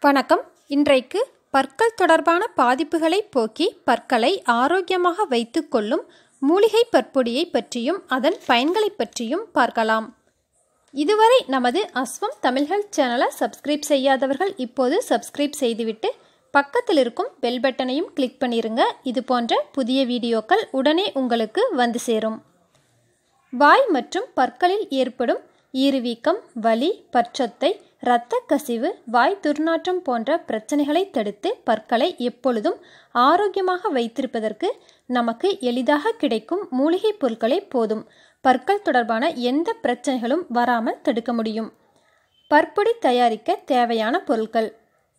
வணக்கம். இன்றைக்கு பற்கள் தொடர்பான பாதிப்புகளை போக்கி பற்களை ஆரோக்கியமாக வைத்துக் கொள்ளும் மூலிகை பற்பொடியை பற்றியும் அதன் பயன்களை பற்றியும் பார்க்கலாம். இதுவரை நமது அஸ்வம் தமிழ் ஹெல்த் சேனலை சப்ஸ்கிரைப் செய்யாதவர்கள் இப்போது சப்ஸ்கிரைப் செய்துவிட்டு பக்கத்தில் இருக்கும் பெல் பட்டனையும் கிளிக் பண்ணிருங்க. இது போன்ற புதிய வீடியோக்கள் உடனே உங்களுக்கு வந்து சேரும். வாய் மற்றும் பற்களில் ஏற்படும் ஈறுவீக்கம், வலி, பற்சொத்தை, இரத்த கசிவு, வாய் துர்நாற்றம் போன்ற பிரச்சனைகளை தடுத்து பற்களை எப்பொழுதும் ஆரோக்கியமாக வைத்திருப்பதற்கு நமக்கு எளிதாக கிடைக்கும் மூலிகை பொருட்களே போதும். பற்கள் தொடர்பான எந்த பிரச்சனைகளும் வராமல் தடுக்க முடியும். பற்பொடி தயாரிக்க தேவையான பொருட்கள்: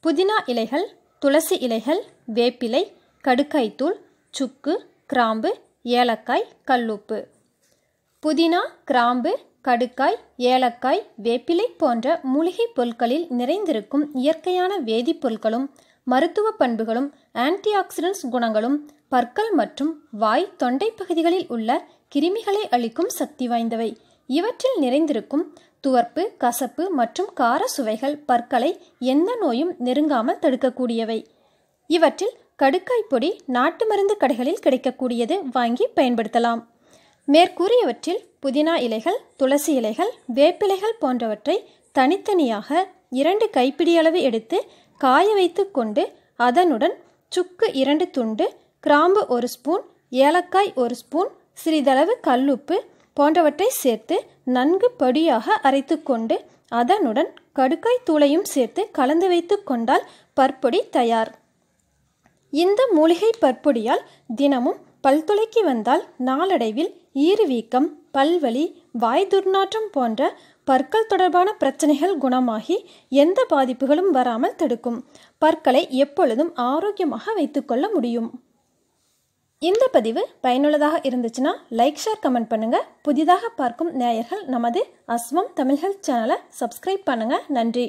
புதினா இலைகள், துளசி இலைகள், வேப்பிலை, கடுக்காய்த்தூள், சுக்கு, கிராம்பு, ஏலக்காய், கல்லுப்பு. புதினா, கிராம்பு, கடுக்காய், ஏலக்காய், வேப்பிலை போன்ற மூலிகை பொருட்களில் நிறைந்திருக்கும் இயற்கையான வேதிப்பொருட்களும் மருத்துவ பண்புகளும் ஆன்டி ஆக்சிடென்ட்ஸ் குணங்களும் பற்கள் மற்றும் வாய் தொண்டை பகுதிகளில் உள்ள கிருமிகளை அழிக்கும் சக்தி வாய்ந்தவை. இவற்றில் நிறைந்திருக்கும் துவர்ப்பு, கசப்பு மற்றும் கார சுவைகள் பற்களை எந்த நோயும் நெருங்காமல் தடுக்கக்கூடியவை. இவற்றில் கடுக்காய் பொடி நாட்டு மருந்து கடைகளில் கிடைக்கக்கூடியது, வாங்கி பயன்படுத்தலாம். மேற்கூறியவற்றில் புதினா இலைகள், துளசி இலைகள், வேப்பிலைகள் போன்றவற்றை தனித்தனியாக 2 கைப்பிடியளவு எடுத்து காய வைத்து கொண்டு அதனுடன் சுக்கு 2 துண்டு, கிராம்பு 1 ஸ்பூன், ஏலக்காய் 1 ஸ்பூன், சிறிதளவு கல்லுப்பு போன்றவற்றை சேர்த்து நன்கு பொடியாக அரைத்து கொண்டு அதனுடன் கடுக்காய் தூளையும் சேர்த்து கலந்து வைத்து கொண்டால் பற்பொடி தயார். இந்த மூலிகை பற்பொடியால் தினமும் பல் துளைக்கி வந்தால் நாளடைவில் ஈறுவீக்கம், பல்வலி, வாய் துர்நாற்றம் போன்ற பற்கள் தொடர்பான பிரச்சனைகள் குணமாகி எந்த பாதிப்புகளும் வராமல் தடுக்கும். பற்களை எப்பொழுதும் ஆரோக்கியமாக வைத்துக்கொள்ள முடியும். இந்த பதிவு பயனுள்ளதாக இருந்துச்சுன்னா லைக், ஷேர், கமெண்ட் பண்ணுங்க. புதிதாக பார்க்கும் நேயர்கள் நமது அஸ்வம் தமிழ் ஹெல்த் சேனலை சப்ஸ்கிரைப் பண்ணுங்க. நன்றி.